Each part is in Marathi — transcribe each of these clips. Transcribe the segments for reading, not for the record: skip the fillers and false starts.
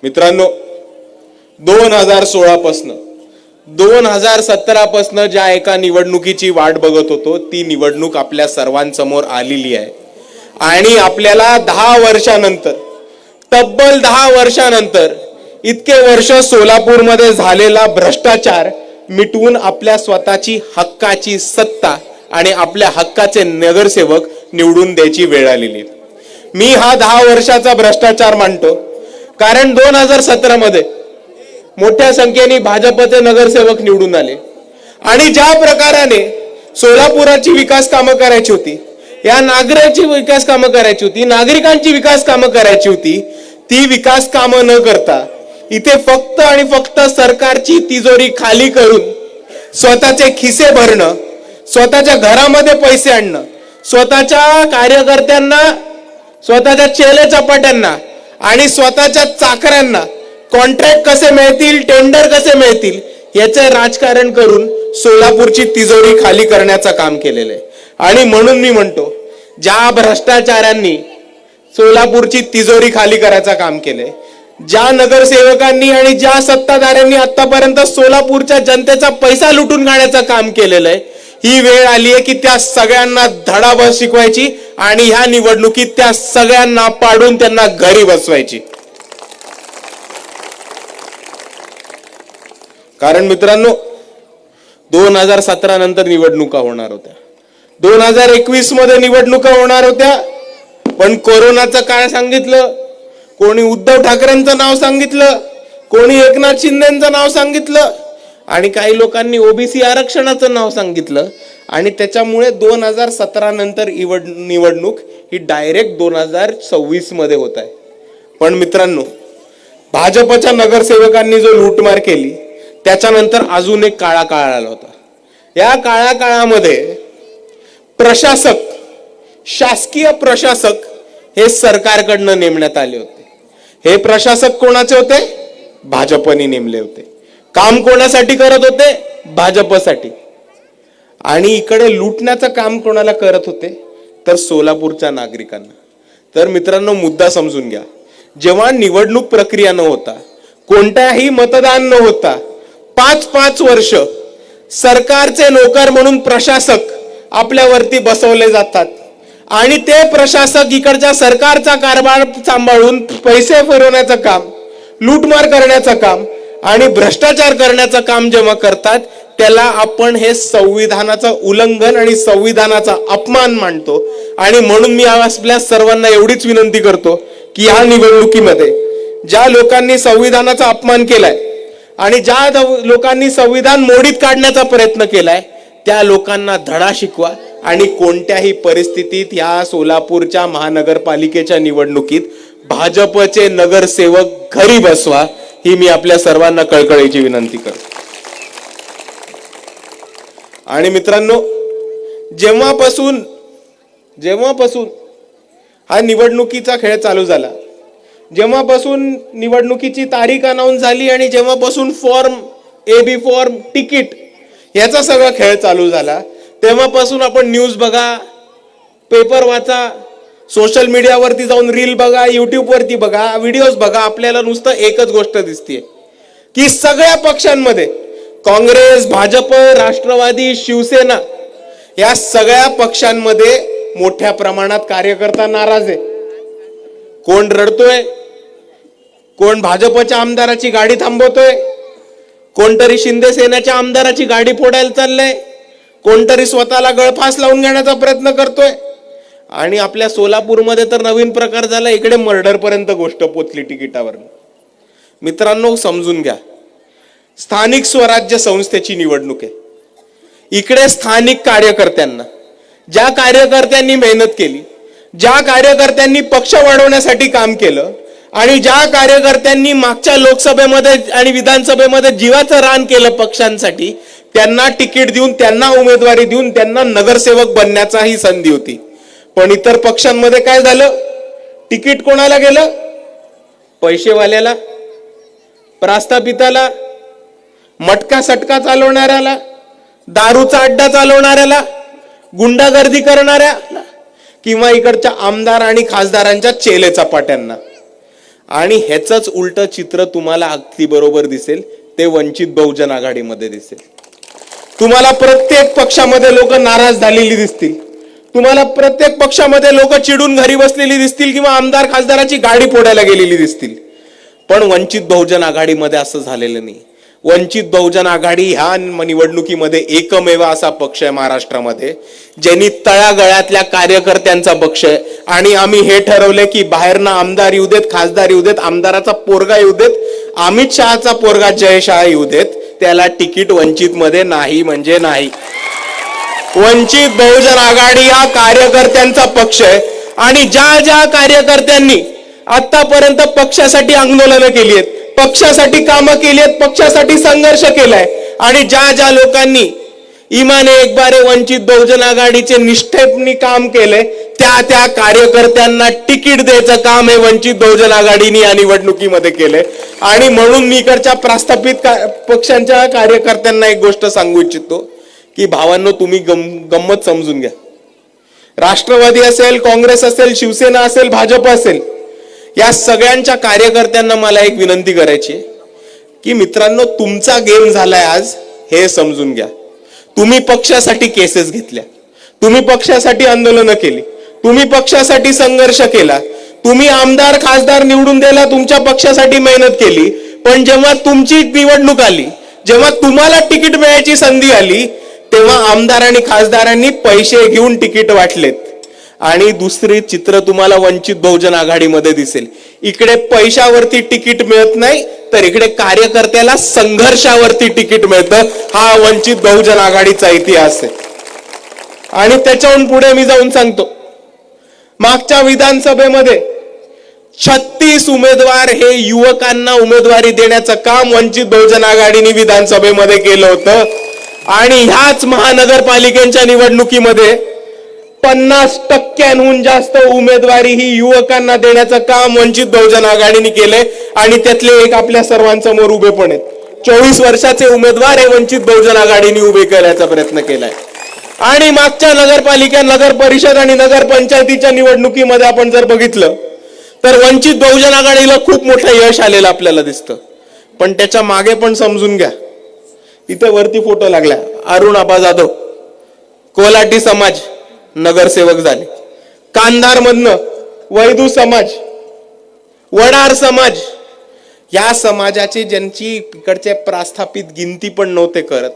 मित्रांनो, 2016 पासून 2017 पासून ज्या एका निवडणुकीची वाट बघत होतो ती निवडणूक आपल्या सर्वांसमोर आलेली आहे आणि आपल्याला 10 वर्षानंतर, तब्बल 10 वर्षानंतर इतके वर्ष सोलापूरमध्ये झालेला भ्रष्टाचार मिटवून आपल्या स्वतःची हक्काची सत्ता आणि आपल्या हक्काचे नगरसेवक निवडून द्यायची वेळ आलेली आहे. मी हा 10 वर्षाचा भ्रष्टाचार मानतो, कारण 2017 मध्ये मोठ्या संख्येने भाजपचे नगरसेवक निवडून आले आणि ज्या प्रकाराने सोलापुराची विकास कामं करायची होती, या नागरिकांची विकास कामं करायची होती, नागरिकांची विकास कामं करायची होती, ती विकास कामं न करता इथे फक्त आणि फक्त सरकारची तिजोरी खाली करून स्वतःचे खिसे भरणं, स्वतःच्या घरामध्ये पैसे आणणं, स्वतःच्या कार्यकर्त्यांना, स्वतःच्या चेले चपाट्यांना आणि स्वतःच्या चाकऱ्यांना कॉन्ट्रॅक्ट कसे मिळतील, टेंडर कसे मिळतील याचे राजकारण करून सोलापूरची तिजोरी खाली करण्याचं काम केलेलं आहे. आणि म्हणून मी म्हणतो, ज्या भ्रष्टाचारांनी सोलापूरची तिजोरी खाली करायचं काम केलंय, ज्या नगरसेवकांनी आणि ज्या सत्ताधाऱ्यांनी आतापर्यंत सोलापूरच्या जनतेचा पैसा लुटून खाण्याचं काम केलेलं आहे, ही वेळ आली आहे की त्या सगळ्यांना धडाबस शिकवायची आणि ह्या निवडणुकीत त्या सगळ्यांना पाडून त्यांना घरी बसवायची. कारण मित्रांनो, 2017 नंतर निवडणुका होणार होत्या, 2021 मध्ये निवडणुका होणार होत्या, पण कोरोनाचं काळ सांगितलं, कोणी उद्धव ठाकरेंचं नाव सांगितलं, कोणी एकनाथ शिंदेचं नाव सांगितलं आणि काही लोकांनी ओबीसी आरक्षणाचं नाव सांगितलं आणि त्याच्यामुळे 2017 नंतर निवडणूक ही डायरेक्ट 2026 मध्ये होत आहे. पण मित्रांनो, भाजपच्या नगरसेवकांनी जो लूटमार केली त्याच्यानंतर अजून एक काळा काळ आला होता. या काळा काळामध्ये प्रशासक, शासकीय प्रशासक हे सरकारकडनं नेमण्यात आले होते. हे प्रशासक कोणाचे होते? भाजपने नेमले होते. काम कोणासाठी करत होते? भाजपसाठी. आणि इकडे लुटण्याचं काम कोणाला करत होते? तर सोलापूरच्या नागरिकांना. तर मित्रांनो, मुद्दा समजून घ्या. जेव्हा निवडणूक प्रक्रिया न होता, कोणताही मतदान न होता 5-5 वर्ष सरकारचे नोकर म्हणून प्रशासक आपल्यावरती बसवले जातात आणि ते प्रशासक इकडच्या सरकारचा कारभार सांभाळून पैसे फिरवण्याचं काम, लूटमार करण्याचं काम आणि भ्रष्टाचार करण्याचं काम जेव्हा करतात, त्याला आपण हे संविधानाचं उल्लंघन आणि संविधानाचा अपमान मानतो. आणि म्हणून मी आपल्या सर्वांना एवढीच विनंती करतो की या निवडणुकीमध्ये ज्या लोकांनी संविधानाचा अपमान केलाय आणि ज्या लोकांनी संविधान मोडीत काढण्याचा प्रयत्न केलाय, त्या लोकांना धडा शिकवा आणि कोणत्याही परिस्थितीत या सोलापूरच्या महानगरपालिकेच्या निवडणुकीत भाजपचे नगरसेवक घरी बसवा, ही मी आपल्या सर्वांना कळकळीची विनंती करतो. आणि मित्रांनो, जेव्हापासून हा निवडणुकीचा खेळ चालू झाला, जेव्हापासून निवडणुकीची तारीख अनाऊन्स झाली आणि जेव्हापासून फॉर्म, AB फॉर्म, तिकीट याचा सगळा खेळ चालू झाला, तेव्हापासून आपण न्यूज बघा, पेपर वाचा, सोशल मीडियावरती जाऊन रील बघा, युट्यूब वरती बघा, व्हिडिओज बघा, आपल्याला नुसतं एकच गोष्ट दिसते की सगळ्या पक्षांमध्ये, काँग्रेस, भाजप, राष्ट्रवादी, शिवसेना या सगळ्या पक्षांमध्ये मोठ्या प्रमाणात कार्यकर्ता नाराज आहे. कोण रडतोय, कोण भाजपच्या आमदाराची गाडी थांबवतोय, कोणतरी शिंदे सेनेच्या आमदाराची गाडी फोडायला चाललंय, कोणतरी स्वतःला गळफास लावून घेण्याचा प्रयत्न करतोय. आणि आपल्या सोलापूरमध्ये तर नवीन प्रकार झाला, इकडे मर्डर पर्यंत गोष्ट पोचली तिकिटावर. मित्रांनो, समजून घ्या, स्थानिक स्वराज्य संस्थेची निवडणूक आहे. इकडे स्थानिक कार्यकर्त्यांना, ज्या कार्यकर्त्यांनी मेहनत केली, ज्या कार्यकर्त्यांनी पक्ष वाढवण्यासाठी काम केलं आणि ज्या कार्यकर्त्यांनी मागच्या लोकसभेमध्ये आणि विधानसभेमध्ये जीवाचं रान केलं पक्षांसाठी, त्यांना तिकीट देऊन, त्यांना उमेदवारी देऊन त्यांना नगरसेवक बनण्याचा ही संधी होती. पण इतर पक्षांमध्ये काय झालं? तिकीट कोणाला गेलं? पैसेवाल्याला, प्रस्थापिताला, मटका सटका चालवणाऱ्याला, दारूचा अड्डा चालवणाऱ्याला, गुंडागर्दी करणाऱ्या किंवा इकडच्या आमदार आणि खासदारांच्या चेले चपाट्यांना. आणि ह्याचंच उलट चित्र तुम्हाला अगदी बरोबर दिसेल ते वंचित बहुजन आघाडीमध्ये दिसेल. तुम्हाला प्रत्येक पक्षामध्ये लोक नाराज झालेली दिसतील, तुम्हाला प्रत्येक पक्षामध्ये लोक चिडून घरी बसलेली दिसतील किंवा आमदार खासदाराची गाडी फोडायला गेलेली दिसतील. पण वंचित बहुजन आघाडीमध्ये असं झालेलं नाही. वंचित बहुजन आघाडी ह्या निवडणुकीमध्ये एकमेव असा पक्ष आहे महाराष्ट्रामध्ये ज्यांनी तळागळातल्या कार्यकर्त्यांचा पक्ष आहे. आणि आम्ही हे ठरवले की बाहेरनं आमदार येऊ देत, खासदार येऊ देत, आमदाराचा पोरगा येऊ देत, अमित शहाचा पोरगा जय शहा येऊ देत, त्याला तिकीट वंचित मध्ये नाही म्हणजे नाही. वंचित बहुजन आघाडी हा कार्यकर्त्यांचा पक्ष आहे. आणि ज्या ज्या कार्यकर्त्यांनी आतापर्यंत पक्षासाठी आंदोलनं केली आहेत, पक्षासाठी कामं केली आहेत, पक्षासाठी संघर्ष केलाय, आणि ज्या ज्या लोकांनी इमाने एक बारे वंचित बहुजन आघाडीचे निष्ठेने काम केले त्या त्या कार्यकर्त्यांना तिकीट द्यायचं काम हे वंचित बहुजन आघाडीने या निवडणुकीमध्ये केलंय. आणि म्हणून मी इकडच्या प्रस्थापित पक्षांच्या कार्यकर्त्यांना एक गोष्ट सांगू इच्छितो की भावांनो, तुम्ही गंमत समजून घ्या. राष्ट्रवादी असेल, काँग्रेस असेल, शिवसेना असेल, भाजप असेल, या सगळ्यांच्या कार्यकर्त्यांना मला एक विनंती करायची की मित्रांनो, तुमचा गेम झालाय आज हे समजून घ्या. तुम्ही पक्षासाठी केसेस घेतल्या, तुम्ही पक्षासाठी आंदोलनं केली, तुम्ही पक्षासाठी संघर्ष केला, तुम्ही आमदार खासदार निवडून द्यायला तुमच्या पक्षासाठी मेहनत केली. पण जेव्हा तुमची निवडणूक आली, जेव्हा तुम्हाला तिकीट मिळायची संधी आली, तेव्हा आमदार आणि खासदारांनी पैसे घेऊन तिकीट वाटलेत. आणि दुसरी चित्र तुम्हाला वंचित बहुजन आघाडीमध्ये दिसेल. इकडे पैशावरती तिकीट मिळत नाही, तर इकडे कार्यकर्त्याला संघर्षावरती तिकीट मिळतं. हा वंचित बहुजन आघाडीचा इतिहास आहे. आणि त्याच्याहून पुढे मी जाऊन सांगतो, मागच्या विधानसभेमध्ये 36 उमेदवार हे युवकांना उमेदवारी देण्याचं काम वंचित बहुजन आघाडीने विधानसभेमध्ये केलं होतं. आणि ह्याच महानगरपालिकेच्या निवडणुकीमध्ये 50% जास्त उमेदवारी ही युवकांना देण्याचं काम वंचित बहुजन आघाडीने केलंय. आणि त्यातले एक आपल्या सर्वांसमोर उभे पण आहेत. 24 वर्षाचे उमेदवार हे वंचित बहुजन आघाडीने उभे करण्याचा प्रयत्न केलाय. आणि मागच्या नगरपालिका, नगर परिषद आणि नगरपंचायतीच्या निवडणुकीमध्ये आपण जर बघितलं तर वंचित बहुजन आघाडीला खूप मोठं यश आलेलं आपल्याला दिसतं. पण त्याच्या मागे पण समजून घ्या, इथे वरती फोटो लागला, अरुण आबा जाधव कोल्हाटी समाज नगरसेवक झाले. कांधार मधनं वैदू समाज, वडार समाज, या समाजाचे ज्यांची इकडचे प्रस्थापित गिनती पण नव्हते करत,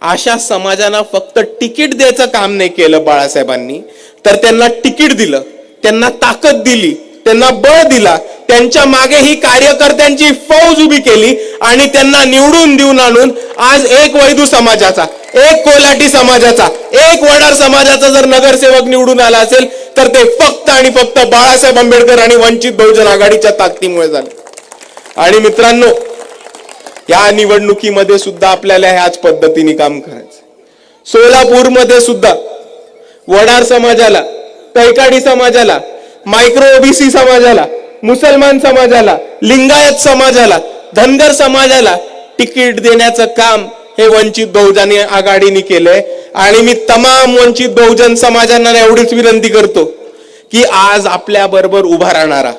अशा समाजांना फक्त तिकीट द्यायचं काम नाही केलं बाळासाहेबांनी, तर त्यांना तिकीट दिलं, त्यांना ताकद दिली, त्यांना बळ दिला, त्यांच्या मागे ही कार्यकर्त्यांची फौज उभी केली आणि त्यांना निवडून देऊन आणून आज एक वैदू समाजाचा, एक कोल्हाटी समाजाचा, एक वडार समाजाचा जर नगरसेवक निवडून आला असेल तर ते फक्त आणि फक्त बाळासाहेब आंबेडकर आणि वंचित बहुजन आघाडीच्या ताकदीमुळे झाले. आणि मित्रांनो, या निवडणुकीमध्ये सुद्धा आपल्याला ह्याच पद्धतीने काम करायचं. सोलापूरमध्ये सुद्धा वडार समाजाला, कैकाडी समाजाला, मायक्रो ओबीसी समाजाला, मुसलमान समाजाला, लिंगायत समाजाला, धनगर समाजाला तिकीट देण्याचं काम हे वंचित बहुजन आघाडीने केलंय. आणि मी तमाम वंचित बहुजन समाजांना एवढीच विनंती करतो की आज आपल्या बरोबर उभा राहणारा,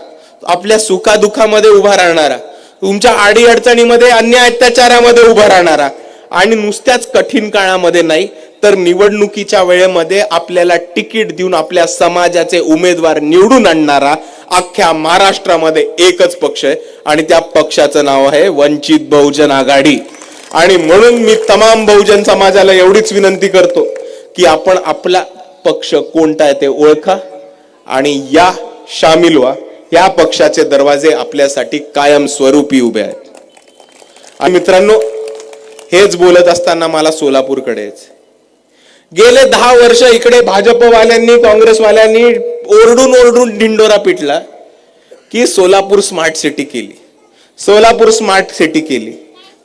आपल्या सुखादुखामध्ये उभा राहणारा, तुमच्या आडी अडचणीमध्ये, अन्याय अत्याचारामध्ये उभा राहणारा, आणि नुसत्याच कठीण काळामध्ये नाही तर निवडणुकीच्या वेळेमध्ये आपल्याला तिकीट देऊन आपल्या समाजाचे उमेदवार निवडून आणणारा अख्ख्या महाराष्ट्रामध्ये एकच पक्ष आहे आणि त्या पक्षाचं नाव आहे वंचित बहुजन आघाडी. आणि म्हणून मी तमाम बहुजन समाजाला एवढीच विनंती करतो की आपण आपला पक्ष कोणता आहे ते ओळखा आणि या शामिल व्हा. या पक्षाचे दरवाजे आपल्यासाठी कायम स्वरूपी उभे आहेत. आणि मित्रांनो, हेच बोलत असताना मला सोलापूरकडे गेले 10 वर्ष इकडे भाजपवाल्यांनी, काँग्रेसवाल्यांनी ओरडून ओरडून ढिंडोरा पिटला की सोलापूर स्मार्ट सिटी केली, सोलापूर स्मार्ट सिटी केली.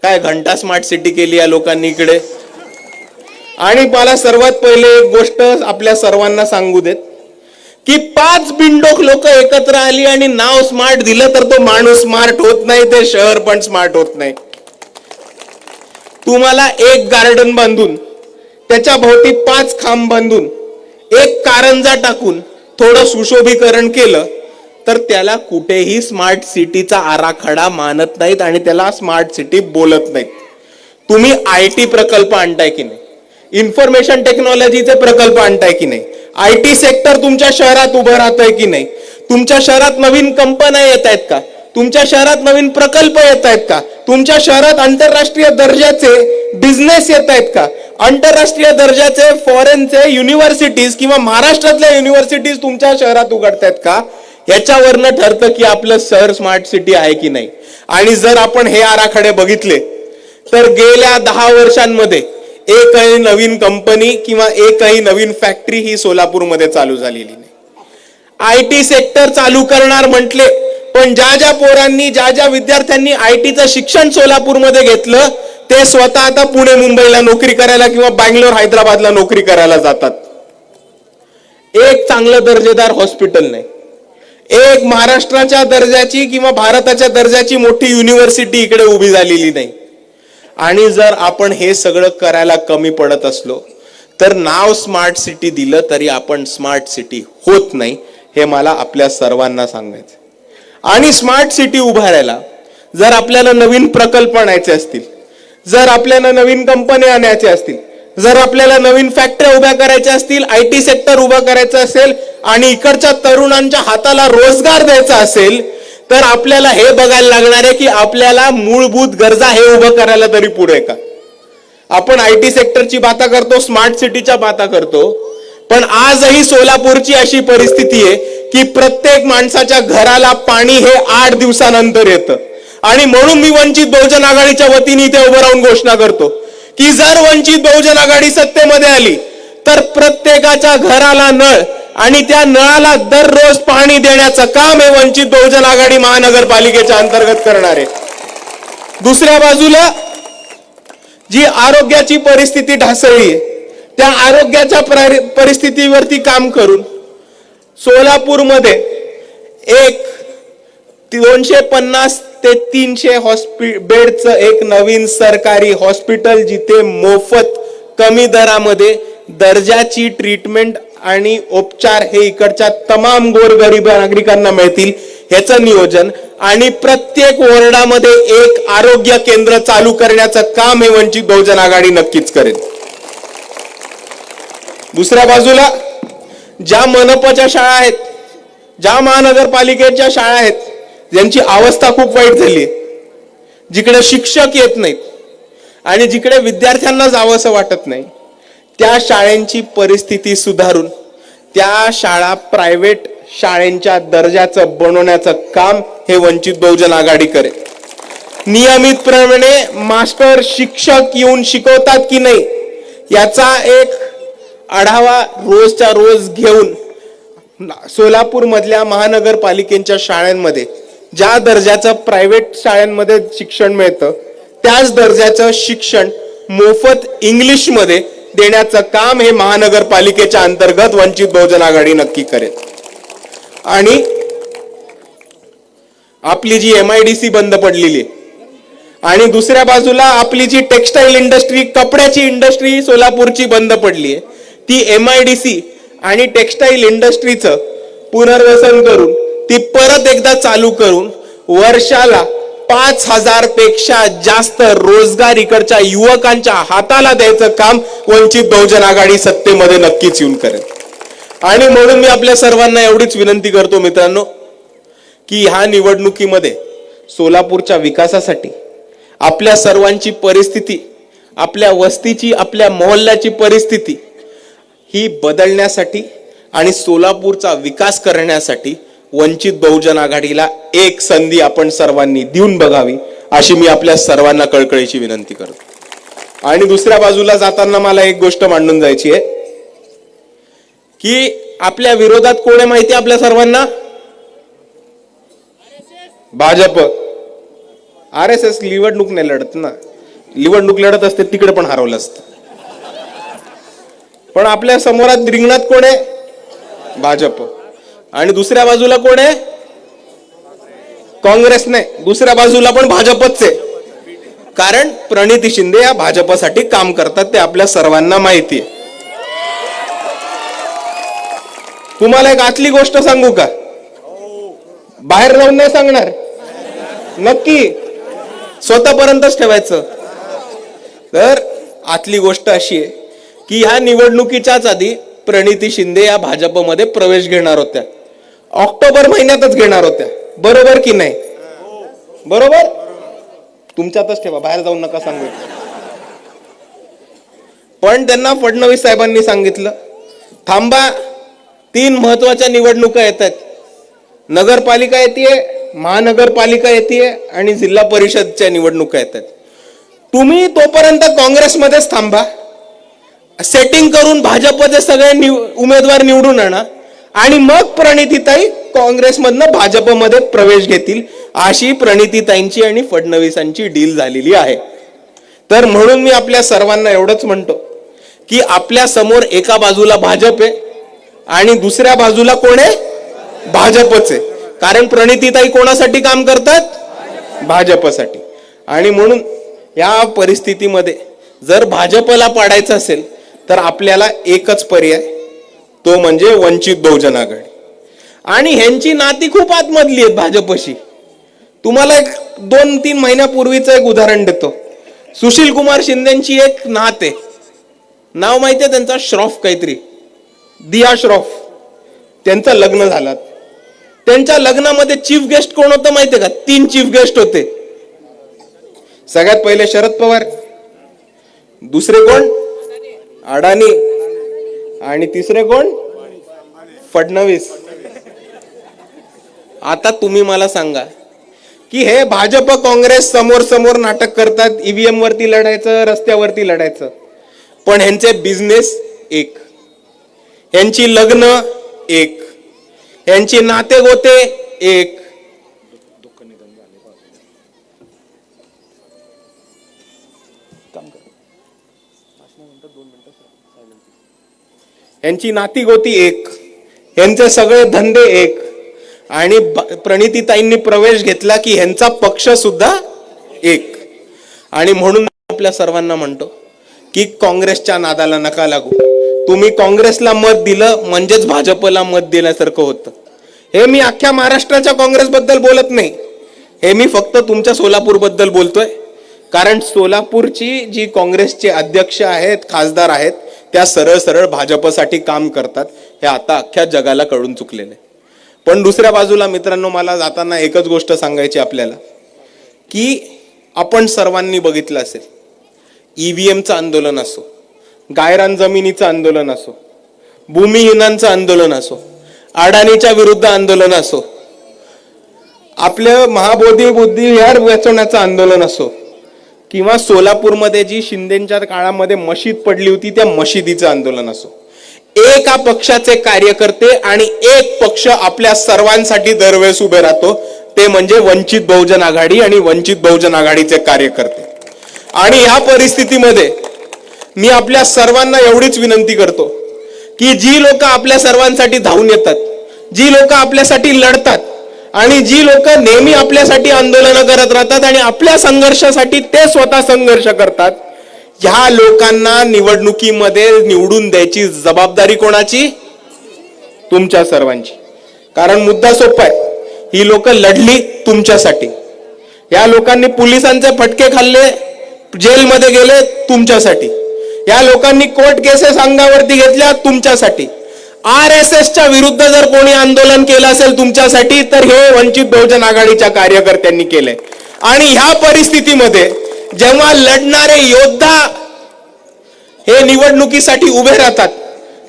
काय घंटा स्मार्ट सिटी केली या लोकांनी इकडे. आणि मला सर्वात पहिले एक गोष्ट आपल्या सर्वांना सांगू देत की 5 बिनडोक लोक एकत्र आली आणि नाव स्मार्ट दिलं तर तो माणूस स्मार्ट होत नाही, ते शहर पण स्मार्ट होत नाही. तुम्हाला एक गार्डन बांधून त्याच्या भोवती 5 खांब बांधून एक कारंजा टाकून थोडं सुशोभीकरण केलं तर त्याला कुठेही स्मार्ट सिटीचा आराखडा मानत नाहीत आणि त्याला स्मार्ट सिटी बोलत नाहीत. तुम्ही IT प्रकल्प आणताय की नाही, इन्फॉर्मेशन टेक्नॉलॉजीचे प्रकल्प आणताय की नाही, IT सेक्टर तुमच्या शहरात उभं राहतंय की नाही, तुमच्या शहरात नवीन कंपन्या येत आहेत का, तुमच्या शहरात नवीन प्रकल्प येत आहेत का, तुमच्या शहरात आंतरराष्ट्रीय दर्जाचे बिझनेस येत आहेत का, आंतरराष्ट्रीय दर्जाचे फॉरेनचे युनिव्हर्सिटीज किंवा महाराष्ट्रातल्या युनिव्हर्सिटीज तुमच्या शहरात उघडतायत का, याच्यावरनं ठरतं की आपलं शहर स्मार्ट सिटी आहे की नाही. आणि जर आपण हे आराखडे बघितले तर गेल्या 10 वर्षांमध्ये एकही नवीन कंपनी किंवा एकही नवीन फॅक्टरी ही सोलापूरमध्ये चालू झालेली नाही. IT सेक्टर चालू करणार म्हटले, पण ज्या पोरांनी ज्या विद्यार्थ्यांनी ITचं शिक्षण सोलापूरमध्ये घेतलं ते स्वतः आता पुणे मुंबईला नोकरी करायला किंवा बँगलोर हैदराबादला नोकरी करायला जातात. एक चांगलं दर्जेदार हॉस्पिटल नाही, एक महाराष्ट्राच्या दर्जाची किंवा भारताच्या दर्जाची मोठी युनिव्हर्सिटी इकडे उभी झालेली नाही. आणि जर आपण हे सगळं करायला कमी पडत असलो तर नाव स्मार्ट सिटी दिलं तरी आपण स्मार्ट सिटी होत नाही, हे मला आपल्या सर्वांना सांगायचं. आणि स्मार्ट सिटी उभारायला जर आपल्याला नवीन प्रकल्प आणायचे असतील, जर आपल्याला नवीन कंपन्या आणायच्या असतील, जर आपल्याला नवीन फॅक्टऱ्या उभ्या करायच्या असतील, IT सेक्टर उभं करायचं असेल आणि इकडच्या तरुणांच्या हाताला रोजगार द्यायचा असेल, तर आपल्याला हे बघायला लागणार आहे की आपल्याला मूलभूत गरजा हे उभं करायला तरी पुढे का. आपण IT सेक्टरची बाता करतो, स्मार्ट सिटीच्या बाता करतो, पण आजही सोलापूरची अशी परिस्थिती आहे की प्रत्येक माणसाच्या घराला पाणी हे 8 दिवसानंतर येतं. आणि म्हणून मी वंचित बहुजन आघाडीच्या वतीने इथे उभं राहून घोषणा करतो की जर वंचित बहुजन आघाडी सत्तेमध्ये आली तर प्रत्येकाच्या घराला नळ आणि त्या नळाला दररोज पाणी देण्याचं काम हे वंचित बहुजन आघाडी महानगरपालिकेच्या अंतर्गत करणार आहे. दुसऱ्या बाजूला जी आरोग्याची परिस्थिती ढासळली आहे त्या आरोग्याच्या परिस्थितीवरती काम करून सोलापूरमध्ये एक 250 ते 300 बेडचं एक नवीन सरकारी हॉस्पिटल जिथे मोफत कमी दरामध्ये दर्जाची ट्रीटमेंट आणि उपचार हे इकडच्या तमाम गोरगरीब नागरिकांना मिळतील ह्याचं नियोजन आणि प्रत्येक वॉर्डामध्ये एक आरोग्य केंद्र चालू करण्याचं काम हे वंचित बहुजन आघाडी नक्कीच करेल. दुसऱ्या बाजूला ज्या मनपाच्या शाळा आहेत, ज्या महानगरपालिकेच्या शाळा आहेत ज्यांची अवस्था खूप वाईट झाली आहे, जिकडे शिक्षक येत नाहीत आणि जिकडे विद्यार्थ्यांना जावंसं वाटत नाही, त्या शाळांची परिस्थिती सुधारून त्या शाळा प्रायव्हेट शाळांच्या दर्जाचं बनवण्याचं काम हे वंचित बहुजन आघाडी करेल. नियमितपणे मास्टर शिक्षक येऊन शिकवतात की नाही याचा एक आढावा रोजच्या रोज घेऊन सोलापूर मधल्या महानगरपालिकेच्या शाळांमध्ये ज्या दर्जाचं प्रायव्हेट शाळांमध्ये शिक्षण मिळतं त्याच दर्जाचं शिक्षण मोफत इंग्लिश मध्ये देण्याचं काम हे महानगरपालिकेच्या अंतर्गत वंचित बहुजन आघाडी नक्की करेल. आणि आपली जी MIDC बंद पडलेली आणि दुसऱ्या बाजूला आपली जी टेक्सटाईल इंडस्ट्री, कपड्याची इंडस्ट्री सोलापूरची बंद पडली आहे, ती MIDC आणि टेक्सटाईल इंडस्ट्रीचं पुनर्वसन करून ती परत एकदा चालू करून वर्षाला 5,000 पेक्षा जास्त रोजगार इकडच्या युवकांच्या हाताला द्यायचं काम वंचित बहुजन आघाडी सत्तेमध्ये नक्कीच येऊन करेल. आणि म्हणून मी आपल्या सर्वांना एवढीच विनंती करतो मित्रांनो की ह्या निवडणुकीमध्ये सोलापूरच्या विकासासाठी आपल्या सर्वांची परिस्थिती, आपल्या वस्तीची, आपल्या मोहल्ल्याची परिस्थिती ही बदलण्यासाठी आणि सोलापूरचा विकास करण्यासाठी वंचित बहुजन आघाडीला एक संधी आपण सर्वांनी देऊन बघावी अशी मी आपल्या सर्वांना कळकळीची विनंती करतो. आणि दुसऱ्या बाजूला जाताना मला एक गोष्ट मांडून जायची आहे की आपल्या विरोधात कोण आहे माहिती आपल्या सर्वांना? भाजप. RSS निवडणूक नाही लढत ना, निवडणूक लढत असते तिकडे पण हरवलं असतं. पण आपल्या समोरात रिंगणात कोण आहे? भाजप. आणि दुसऱ्या बाजूला कोण आहे? काँग्रेस. नाही, दुसऱ्या बाजूला पण भाजपच आहे. कारण प्रणिती शिंदे या भाजपसाठी काम करतात ते आपल्या सर्वांना माहिती आहे. तुम्हाला एक आतली गोष्ट सांगू का? बाहेर जाऊन नाही सांगणार, नक्की स्वतःपर्यंतच ठेवायचं. तर आतली गोष्ट अशी आहे की ह्या निवडणुकीच्याच आधी प्रणिती शिंदे या भाजपमध्ये प्रवेश घेणार होत्या, ऑक्टोबर महिन्यातच घेणार होत्या, बरोबर की नाही? बरोबर. तुमच्यातच ठेवा, बाहेर जाऊन नका सांगू. पण त्यांना फडणवीस साहेबांनी सांगितलं थांबा, 3 महत्वाच्या निवडणुका येत आहेत, नगरपालिका येते, महानगरपालिका येते आणि जिल्हा परिषदच्या निवडणुका येत आहेत. तुम्ही तोपर्यंत काँग्रेसमध्येच थांबा, सेटिंग करून भाजपचे सगळे उमेदवार निवडून आणा आणि मग प्रणितीताई काँग्रेसमधनं भाजपमध्ये प्रवेश घेतील, अशी प्रणितीताईंची आणि फडणवीसांची डील झालेली आहे. तर म्हणून मी आपल्या सर्वांना एवढंच म्हणतो की आपल्या समोर एका बाजूला भाजप आहे आणि दुसऱ्या बाजूला कोण आहे? भाजपच आहे. कारण प्रणितीताई कोणासाठी काम करतात? भाजपसाठी. आणि म्हणून या परिस्थितीमध्ये जर भाजपला पाडायचं असेल तर आपल्याला एकच पर्याय, तो म्हणजे वंचित बहुजन आघाडी. आणि ह्यांची नाती खूप आतमधली आहेत भाजपशी. तुम्हाला एक 2-3 महिन्यापूर्वीचं एक उदाहरण देतो. सुशील कुमार शिंदेची एक नात आहे, नाव माहितीये त्यांचा, श्रॉफ काहीतरी, दिया श्रॉफ. त्यांचं लग्न झालं. त्यांच्या लग्नामध्ये चीफ गेस्ट कोण होतं माहितीये का? 3 चीफ गेस्ट होते. सगळ्यात पहिले शरद पवार, दुसरे कोण? अडाणी, आणि तिसरे कोण? फडणवीस. आता तुम्ही मला सांगा की हे भाजप काँग्रेस समोर समोर नाटक करतात, ईव्हीएम वरती लढायचं, रस्त्यावरती लढायचं, पण ह्यांचे बिझनेस एक, ह्यांची लग्न एक, ह्यांची नातेगोते एक. यांची नातीगोती एक, यांचे सगळे धंदे एक. आणि प्रणितीताईंनी प्रवेश घेतला की ह्यांचा पक्ष सुद्धा एक. आणि म्हणून आपल्या सर्वांना म्हणतो की काँग्रेसच्या नादाला नका लागू. तुम्ही काँग्रेसला मत दिलं म्हणजेच भाजपला मत दिल्यासारखं होतं. हे मी अख्ख्या महाराष्ट्राच्या काँग्रेस बद्दल बोलत नाही, हे मी फक्त तुमच्या सोलापूर बद्दल बोलतोय. कारण सोलापूरची जी काँग्रेसचे अध्यक्ष आहेत, खासदार आहेत, त्या सरळ सरळ भाजपसाठी काम करतात, हे आता अख्ख्या जगाला कळून चुकलेलं आहे. पण दुसऱ्या बाजूला मित्रांनो, मला जाताना एकच गोष्ट सांगायची आपल्याला की आपण सर्वांनी बघितलं असेल, ईव्हीएमचं आंदोलन असो, गायरान जमिनीचं आंदोलन असो, भूमिहीनांचं आंदोलन असो, अडाणीच्या विरुद्ध आंदोलन असो, आपलं महाबोधी बुद्धी विहार वाचवण्याचं आंदोलन असो, किंवा सोलापूरमध्ये जी शिंदेच्या काळामध्ये मशीद पडली होती त्या मशिदीचं आंदोलन असो, एका पक्षाचे कार्यकर्ते आणि एक पक्ष आपल्या सर्वांसाठी दरवेळेस उभे राहतो, ते म्हणजे वंचित बहुजन आघाडी आणि वंचित बहुजन आघाडीचे कार्यकर्ते. आणि ह्या परिस्थितीमध्ये मी आपल्या सर्वांना एवढीच विनंती करतो की जी लोक आपल्या सर्वांसाठी धावून येतात, जी लोक आपल्यासाठी लढतात आणि जी लोक नेहमी आपल्यासाठी आंदोलन करत राहतात आणि आपल्या संघर्षासाठी ते स्वतः संघर्ष करतात, ह्या लोकांना निवडणुकीमध्ये निवडून द्यायची जबाबदारी कोणाची? तुमच्या सर्वांची. कारण मुद्दा सोपा आहे, ही लोक लढली तुमच्यासाठी. या लोकांनी पोलिसांचे फटके खाल्ले, जेलमध्ये गेले तुमच्यासाठी. या लोकांनी कोर्ट केसेस अंगावरती घेतल्या तुमच्यासाठी. RSSच्या विरुद्ध जर कोणी आंदोलन केलं असेल तुमच्यासाठी तर हे वंचित बहुजन आघाडीच्या कार्यकर्त्यांनी केले. आणि ह्या परिस्थितीमध्ये जेव्हा लढणारे योद्धा हे निवडणुकीसाठी उभे राहतात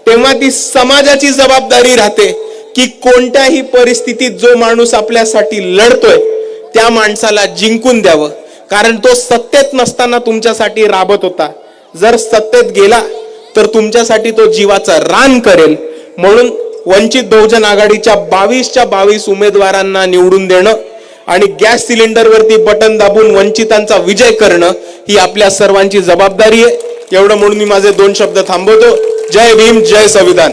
तेव्हा ती समाजाची जबाबदारी राहते की कोणत्याही परिस्थितीत जो माणूस आपल्यासाठी लढतोय त्या माणसाला जिंकून द्यावं. कारण तो सत्तेत नसताना तुमच्यासाठी राबत होता, जर सत्तेत गेला तर तुमच्यासाठी तो जीवाचं रान करेल. म्हणून वंचित बहुजन आघाडीच्या 22च्या 22 उमेदवारांना निवडून देणं आणि गॅस सिलेंडरवरती बटन दाबून वंचितांचा विजय करणं ही आपल्या सर्वांची जबाबदारी आहे. एवढं म्हणून मी माझे 2 शब्द थांबवतो. जय भीम, जय संविधान.